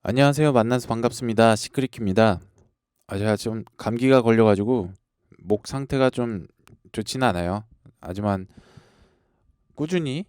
안녕하세요. 만나서 반갑습니다. 시크릿입니다. 제가 좀 감기가 걸려가지고 목 상태가 좀 좋지는 않아요. 하지만 꾸준히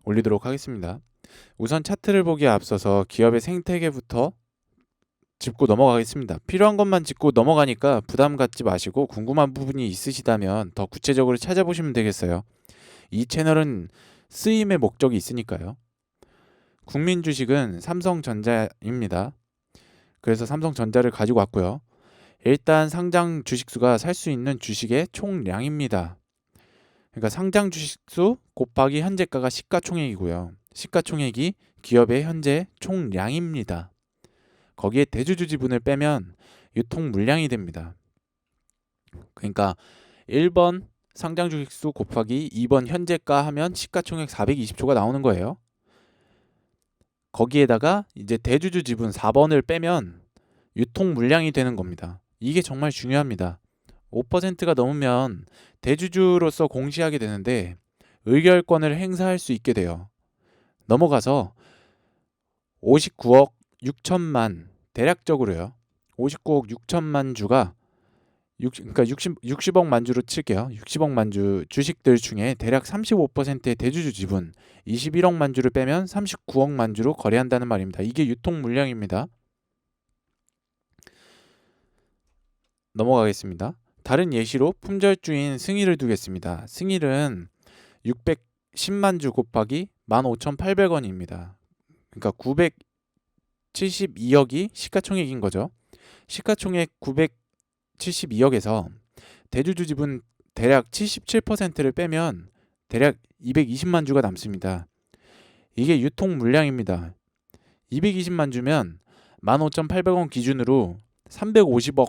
올리도록 하겠습니다. 우선 차트를 보기에 앞서서 기업의 생태계부터 짚고 넘어가겠습니다. 필요한 것만 짚고 넘어가니까 부담 갖지 마시고 궁금한 부분이 있으시다면 더 구체적으로 찾아보시면 되겠어요. 이 채널은 쓰임의 목적이 있으니까요. 국민 주식은 삼성전자입니다. 그래서 삼성전자를 가지고 왔고요. 일단 상장 주식수가 살 수 있는 주식의 총량입니다. 그러니까 상장 주식수 곱하기 현재가가 시가총액이고요. 시가총액이 기업의 현재 총량입니다. 거기에 대주주 지분을 빼면 유통 물량이 됩니다. 그러니까 1번 상장 주식수 곱하기 2번 현재가 하면 시가총액 420조가 나오는 거예요. 거기에다가 이제 대주주 지분 4번을 빼면 유통 물량이 되는 겁니다. 이게 정말 중요합니다. 5%가 넘으면 대주주로서 공시하게 되는데 의결권을 행사할 수 있게 돼요. 넘어가서 59억 6천만 대략적으로요. 59억 6천만 주가 그러니까 60억 만주로 칠게요. 60억 만주 주식들 중에 대략 35%의 대주주 지분 21억 만주를 빼면 39억 만주로 거래한다는 말입니다. 이게 유통 물량입니다. 넘어가겠습니다. 다른 예시로 품절주인 승일을 두겠습니다. 승일은 610만 주 곱하기 15,800원입니다. 그러니까 972억이 시가총액인 거죠. 시가총액 972억에서 대주주 지분 대략 77%를 빼면 대략 220만 주가 남습니다. 이게 유통 물량입니다. 220만 주면 15,800원 기준으로 350억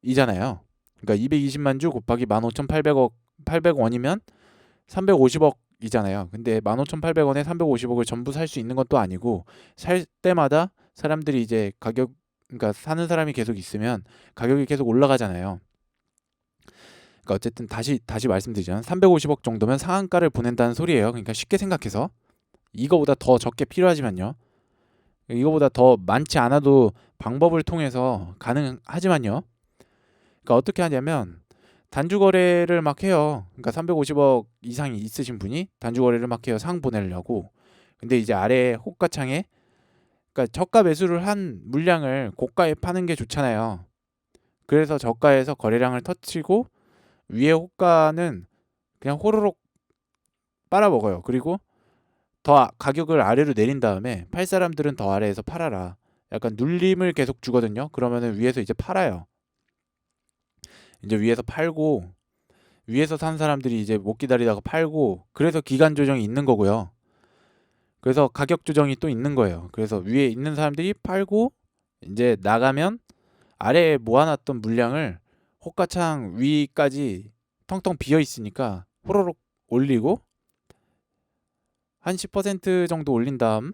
이잖아요. 그러니까 220만 주 곱하기 15,800원이면 350억이잖아요. 근데 15,800원에 350억을 전부 살 수 있는 것도 아니고 살 때마다 사람들이 이제 그러니까 사는 사람이 계속 있으면 가격이 계속 올라가잖아요. 그러니까 어쨌든 다시 말씀드리자면 350억 정도면 상한가를 보낸다는 소리예요. 그러니까 쉽게 생각해서 이거보다 더 적게 필요하지만요. 이거보다 더 많지 않아도 방법을 통해서 가능하지만요. 그러니까 어떻게 하냐면 단주 거래를 막 해요. 그러니까 350억 이상이 있으신 분이 단주 거래를 막 해요. 상 보내려고. 근데 이제 아래 호가창에 그러니까 저가 매수를 한 물량을 고가에 파는 게 좋잖아요. 그래서 저가에서 거래량을 터치고 위에 호가는 그냥 호로록 빨아먹어요. 그리고 더 가격을 아래로 내린 다음에 팔 사람들은 더 아래에서 팔아라. 약간 눌림을 계속 주거든요. 그러면은 위에서 이제 팔아요. 이제 위에서 팔고 위에서 산 사람들이 이제 못 기다리다가 팔고 그래서 기간 조정이 있는 거고요. 그래서 가격 조정이 또 있는 거예요. 그래서 위에 있는 사람들이 팔고 이제 나가면 아래에 모아놨던 물량을 호가창 위까지 텅텅 비어 있으니까 호로록 올리고 한 10% 정도 올린 다음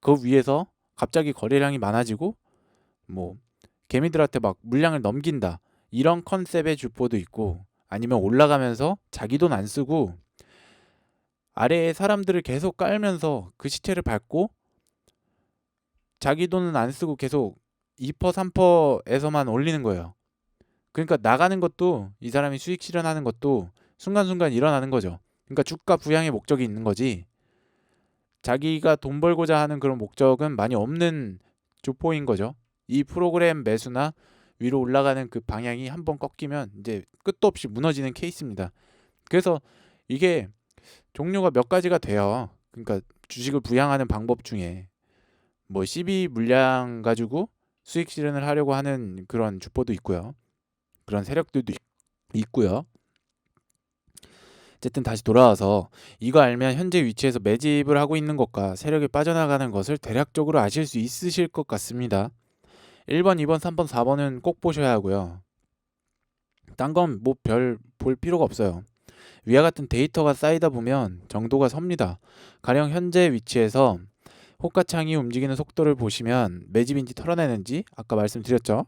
그 위에서 갑자기 거래량이 많아지고 뭐 개미들한테 막 물량을 넘긴다 이런 컨셉의 주포도 있고 아니면 올라가면서 자기 돈 안 쓰고 아래에 사람들을 계속 깔면서 그 시체를 밟고 자기 돈은 안 쓰고 계속 2% 3%에서만 올리는 거예요. 그러니까 나가는 것도 이 사람이 수익 실현하는 것도 순간순간 일어나는 거죠. 그러니까 주가 부양의 목적이 있는 거지 자기가 돈 벌고자 하는 그런 목적은 많이 없는 주포인 거죠. 이 프로그램 매수나 위로 올라가는 그 방향이 한번 꺾이면 이제 끝도 없이 무너지는 케이스입니다. 그래서 이게 종류가 몇 가지가 돼요. 그러니까 주식을 부양하는 방법 중에 뭐 CB 물량 가지고 수익 실현을 하려고 하는 그런 주포도 있고요. 그런 세력들도 있고요. 어쨌든 다시 돌아와서 이거 알면 현재 위치에서 매집을 하고 있는 것과 세력이 빠져나가는 것을 대략적으로 아실 수 있으실 것 같습니다. 1번, 2번, 3번, 4번은 꼭 보셔야 하고요. 딴 건 뭐 별 볼 필요가 없어요. 위와 같은 데이터가 쌓이다 보면 정도가 섭니다. 가령 현재 위치에서 호가창이 움직이는 속도를 보시면 매집인지 털어내는지 아까 말씀드렸죠.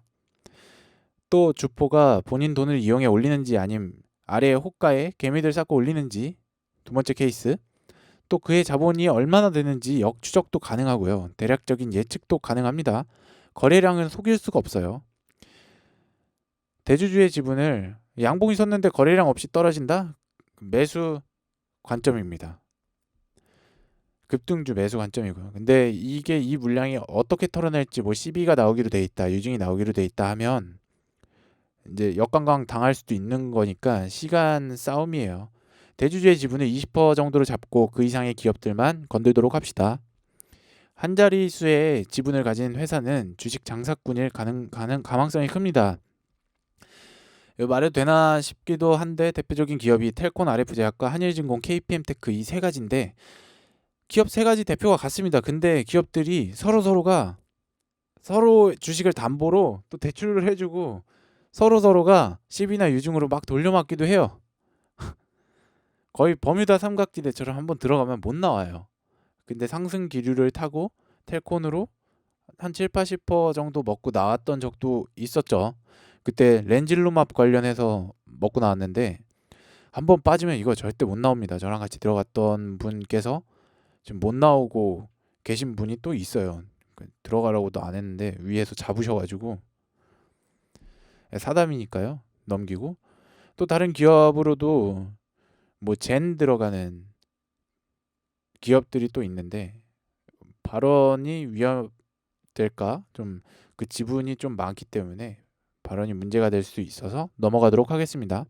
또 주포가 본인 돈을 이용해 올리는지 아님 아래에 호가에 개미들 쌓고 올리는지 두 번째 케이스. 또 그의 자본이 얼마나 되는지 역추적도 가능하고요. 대략적인 예측도 가능합니다. 거래량은 속일 수가 없어요. 대주주의 지분을 양봉이 섰는데 거래량 없이 떨어진다? 매수 관점입니다. 급등주 매수 관점이고요. 근데 이게 이 물량이 어떻게 털어낼지 뭐 시비가 나오기로 돼 있다, 유증이 나오기로 돼 있다 하면 이제 역관광 당할 수도 있는 거니까 시간 싸움이에요. 대주주의 지분을 20% 정도로 잡고 그 이상의 기업들만 건들도록 합시다. 한 자릿수의 지분을 가진 회사는 주식 장사꾼일 가망성이 큽니다. 이거 말해도 되나 싶기도 한데 대표적인 기업이 텔콘, RF제약과 한일진공, KPM테크 이 세 가지인데 기업 세 가지 대표가 같습니다. 근데 기업들이 서로가 서로 주식을 담보로 또 대출을 해주고 서로가 시비나 유증으로 막 돌려막기도 해요. 거의 버뮤다 삼각지대처럼 한번 들어가면 못 나와요. 근데 상승 기류를 타고 텔콘으로 한 7, 80% 정도 먹고 나왔던 적도 있었죠. 그때 렌질로맙 관련해서 먹고 나왔는데 한번 빠지면 이거 절대 못 나옵니다. 저랑 같이 들어갔던 분께서 지금 못 나오고 계신 분이 또 있어요. 들어가라고도 안 했는데 위에서 잡으셔가지고 사담이니까요. 넘기고 또 다른 기업으로도 뭐 젠 들어가는 기업들이 또 있는데 발언이 위협될까? 좀 그 지분이 좀 많기 때문에 발언이 문제가 될 수 있어서 넘어가도록 하겠습니다.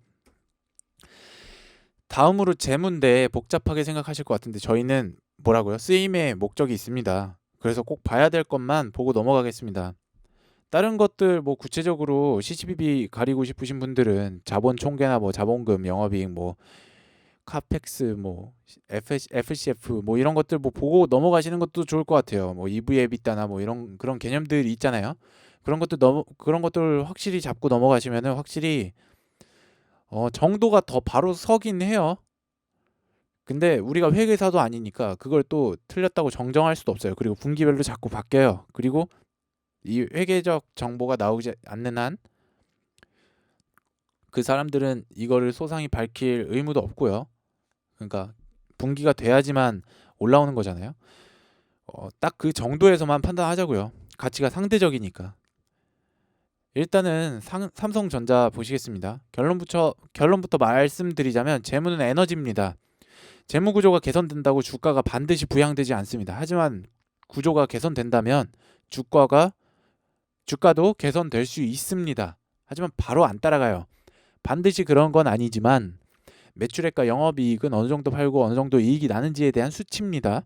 다음으로 재무인데 복잡하게 생각하실 것 같은데 저희는 뭐라고요? 쓰임의 목적이 있습니다. 그래서 꼭 봐야 될 것만 보고 넘어가겠습니다. 다른 것들 뭐 구체적으로 CCBB 가리고 싶으신 분들은 자본 총계나 뭐 자본금, 영업이익, 뭐 카펙스, 뭐 FCF 뭐 이런 것들 뭐 보고 넘어가시는 것도 좋을 것 같아요. 뭐 EV, EBITDA나 뭐 이런 그런 개념들이 있잖아요. 그런 것들 확실히 잡고 넘어가시면은 확실히 정도가 더 바로 서긴 해요. 근데 우리가 회계사도 아니니까 그걸 또 틀렸다고 정정할 수도 없어요. 그리고 분기별로 자꾸 바뀌어요. 그리고 이 회계적 정보가 나오지 않는 한 그 사람들은 이거를 소상히 밝힐 의무도 없고요. 그러니까 분기가 돼야지만 올라오는 거잖아요. 딱 그 정도에서만 판단하자고요. 가치가 상대적이니까. 일단은 삼성전자 보시겠습니다. 결론부터 말씀드리자면 재무는 에너지입니다. 재무 구조가 개선된다고 주가가 반드시 부양되지 않습니다. 하지만 구조가 개선된다면 주가도 개선될 수 있습니다. 하지만 바로 안 따라가요. 반드시 그런 건 아니지만 매출액과 영업이익은 어느 정도 팔고 어느 정도 이익이 나는지에 대한 수치입니다.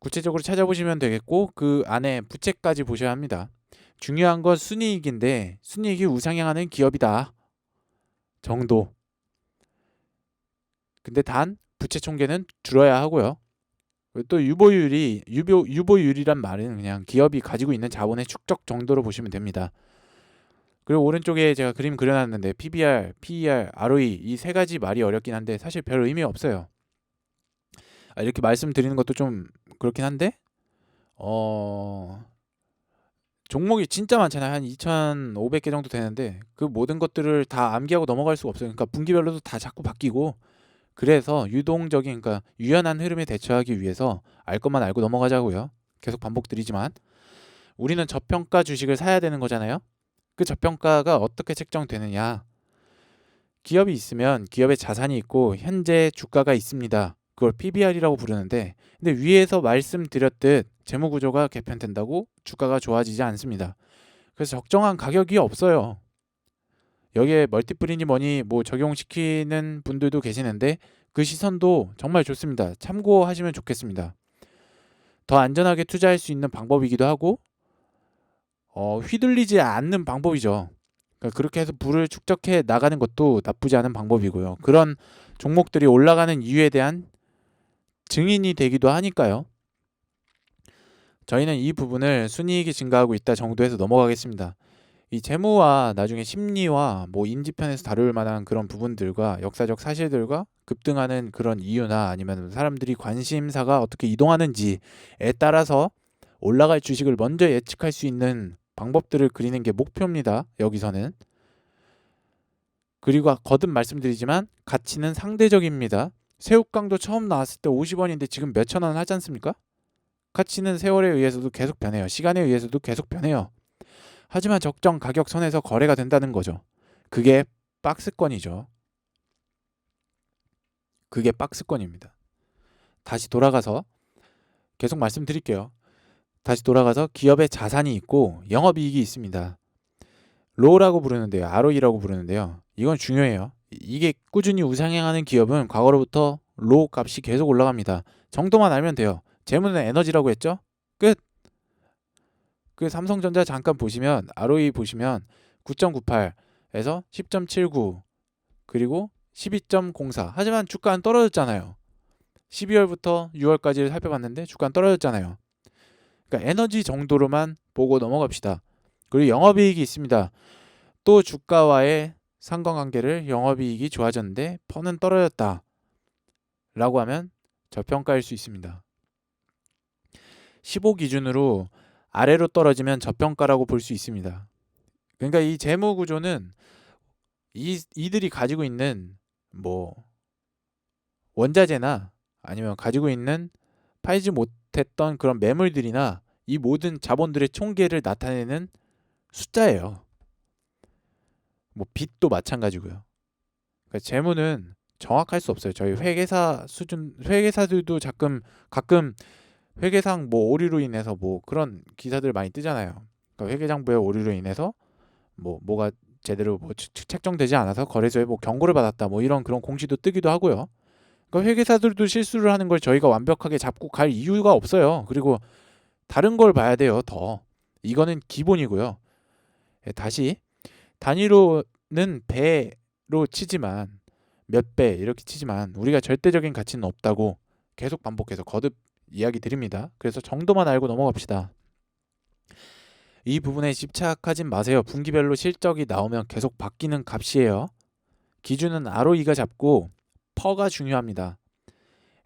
구체적으로 찾아보시면 되겠고 그 안에 부채까지 보셔야 합니다. 중요한 건 순이익인데 순이익이 우상향하는 기업이다 정도. 근데 단 부채 총계는 줄어야 하고요. 또 유보율이란 말은 그냥 기업이 가지고 있는 자본의 축적 정도로 보시면 됩니다. 그리고 오른쪽에 제가 그림 그려놨는데 PBR, PER, ROE 이 세 가지 말이 어렵긴 한데 사실 별 의미 없어요. 이렇게 말씀드리는 것도 좀 그렇긴 한데 종목이 진짜 많잖아요. 한 2,500개 정도 되는데 그 모든 것들을 다 암기하고 넘어갈 수가 없어요. 그러니까 분기별로도 다 자꾸 바뀌고 그래서 유동적인 그러니까 유연한 흐름에 대처하기 위해서 알 것만 알고 넘어가자고요. 계속 반복드리지만 우리는 저평가 주식을 사야 되는 거잖아요. 그 저평가가 어떻게 책정되느냐? 기업이 있으면 기업의 자산이 있고 현재 주가가 있습니다. 그걸 PBR이라고 부르는데 근데 위에서 말씀드렸듯 재무 구조가 개편된다고 주가가 좋아지지 않습니다. 그래서 적정한 가격이 없어요. 여기에 멀티플이니 뭐니 뭐 적용시키는 분들도 계시는데 그 시선도 정말 좋습니다. 참고하시면 좋겠습니다. 더 안전하게 투자할 수 있는 방법이기도 하고 휘둘리지 않는 방법이죠. 그러니까 그렇게 해서 부를 축적해 나가는 것도 나쁘지 않은 방법이고요. 그런 종목들이 올라가는 이유에 대한 증인이 되기도 하니까요. 저희는 이 부분을 순이익이 증가하고 있다 정도에서 넘어가겠습니다. 이 재무와 나중에 심리와 뭐 인지편에서 다룰 만한 그런 부분들과 역사적 사실들과 급등하는 그런 이유나 아니면 사람들이 관심사가 어떻게 이동하는지에 따라서 올라갈 주식을 먼저 예측할 수 있는 방법들을 그리는 게 목표입니다. 여기서는. 그리고 거듭 말씀드리지만 가치는 상대적입니다. 새우깡도 처음 나왔을 때 50원인데 지금 몇천 원 하지 않습니까? 가치는 세월에 의해서도 계속 변해요. 시간에 의해서도 계속 변해요. 하지만 적정 가격 선에서 거래가 된다는 거죠. 그게 박스권이죠. 그게 박스권입니다. 다시 돌아가서 계속 말씀드릴게요. 다시 돌아가서 기업의 자산이 있고 영업이익이 있습니다. 로우라고 부르는데요. ROE라고 부르는데요. 이건 중요해요. 이게 꾸준히 우상향하는 기업은 과거로부터 로우 값이 계속 올라갑니다. 정도만 알면 돼요. 재무는 에너지라고 했죠? 끝. 그 삼성전자 잠깐 보시면 ROE 보시면 9.98에서 10.79 그리고 12.04. 하지만 주가는 떨어졌잖아요. 12월부터 6월까지를 살펴봤는데 주가는 떨어졌잖아요. 그러니까 에너지 정도로만 보고 넘어갑시다. 그리고 영업이익이 있습니다. 또 주가와의 상관관계를 영업이익이 좋아졌는데 퍼는 떨어졌다 라고 하면 저평가일 수 있습니다. 15 기준으로 아래로 떨어지면 저평가라고 볼 수 있습니다. 그러니까 이 재무 구조는 이들이 가지고 있는 뭐 원자재나 아니면 가지고 있는 팔지 못했던 그런 매물들이나 이 모든 자본들의 총계를 나타내는 숫자예요. 뭐 빚도 마찬가지고요. 그러니까 재무는 정확할 수 없어요. 저희 회계사 수준 회계사들도 가끔 회계상 뭐 오류로 인해서 뭐 그런 기사들 많이 뜨잖아요. 그러니까 회계장부의 오류로 인해서 뭐가 제대로 뭐 책정되지 않아서 거래소에 뭐 경고를 받았다 뭐 이런 그런 공시도 뜨기도 하고요. 그러니까 회계사들도 실수를 하는 걸 저희가 완벽하게 잡고 갈 이유가 없어요. 그리고 다른 걸 봐야 돼요. 더 이거는 기본이고요. 다시 단위로는 배로 치지만 몇 배 이렇게 치지만 우리가 절대적인 가치는 없다고 계속 반복해서 거듭 이야기 드립니다. 그래서 정도만 알고 넘어갑시다. 이 부분에 집착하진 마세요. 분기별로 실적이 나오면 계속 바뀌는 값이에요. 기준은 ROE가 잡고 퍼가 중요합니다.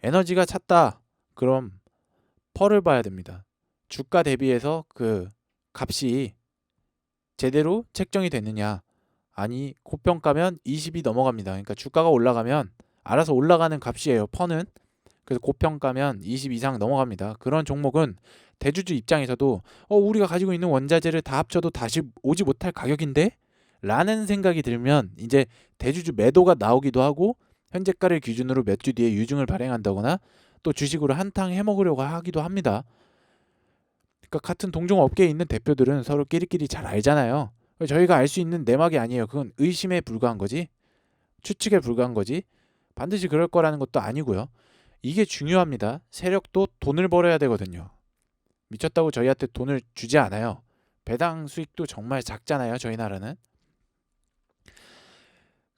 에너지가 찼다. 그럼 퍼를 봐야 됩니다. 주가 대비해서 그 값이 제대로 책정이 됐느냐. 아니 고평가면 20이 넘어갑니다. 그러니까 주가가 올라가면 알아서 올라가는 값이에요. 퍼는. 그래서 고평가면 20 이상 넘어갑니다. 그런 종목은 대주주 입장에서도 우리가 가지고 있는 원자재를 다 합쳐도 다시 오지 못할 가격인데? 라는 생각이 들면 이제 대주주 매도가 나오기도 하고 현재가를 기준으로 몇 주 뒤에 유증을 발행한다거나 또 주식으로 한탕 해먹으려고 하기도 합니다. 그러니까 같은 동종 업계에 있는 대표들은 서로 끼리끼리 잘 알잖아요. 저희가 알 수 있는 내막이 아니에요. 그건 의심에 불과한 거지. 추측에 불과한 거지. 반드시 그럴 거라는 것도 아니고요. 이게 중요합니다. 세력도 돈을 벌어야 되거든요. 미쳤다고 저희한테 돈을 주지 않아요. 배당 수익도 정말 작잖아요. 저희 나라는.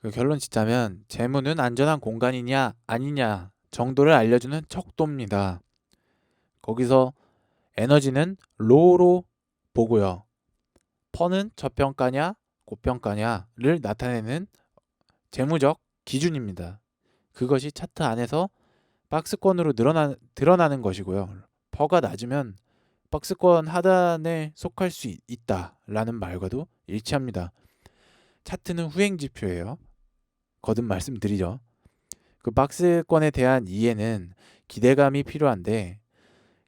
그 결론 짓자면 재무는 안전한 공간이냐 아니냐 정도를 알려주는 척도입니다. 거기서 에너지는 로우로 보고요. 퍼는 저평가냐 고평가냐를 나타내는 재무적 기준입니다. 그것이 차트 안에서 박스권으로 드러나는 것이고요. 퍼가 낮으면 박스권 하단에 속할 수 있다라는 말과도 일치합니다. 차트는 후행지표예요. 거듭 말씀드리죠. 그 박스권에 대한 이해는 기대감이 필요한데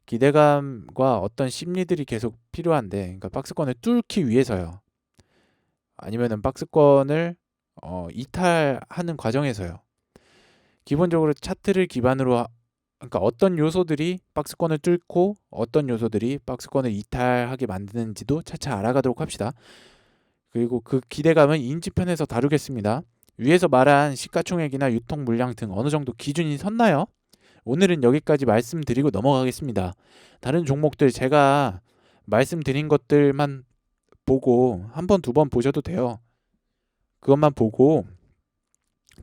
기대감과 어떤 심리들이 계속 필요한데 그러니까 박스권을 뚫기 위해서요. 아니면은 박스권을 이탈하는 과정에서요. 기본적으로 차트를 기반으로 그러니까 어떤 요소들이 박스권을 뚫고 어떤 요소들이 박스권을 이탈하게 만드는지도 차차 알아가도록 합시다. 그리고 그 기대감은 인지편에서 다루겠습니다. 위에서 말한 시가총액이나 유통 물량 등 어느 정도 기준이 섰나요? 오늘은 여기까지 말씀드리고 넘어가겠습니다. 다른 종목들 제가 말씀드린 것들만 보고 한 번, 두 번 보셔도 돼요. 그것만 보고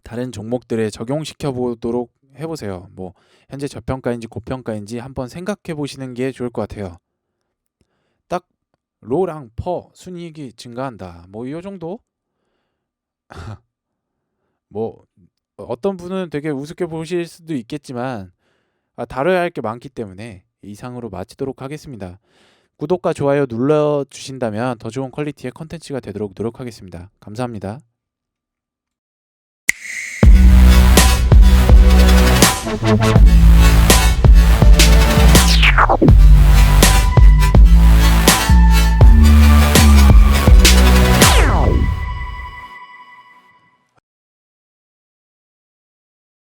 다른 종목들에 적용시켜 보도록 해보세요. 뭐 현재 저평가인지 고평가인지 한번 생각해 보시는 게 좋을 것 같아요. 딱 로랑 퍼 순이익이 증가한다. 뭐 이 정도? 뭐 어떤 분은 되게 우습게 보실 수도 있겠지만 다뤄야 할 게 많기 때문에 이상으로 마치도록 하겠습니다. 구독과 좋아요 눌러주신다면 더 좋은 퀄리티의 컨텐츠가 되도록 노력하겠습니다. 감사합니다.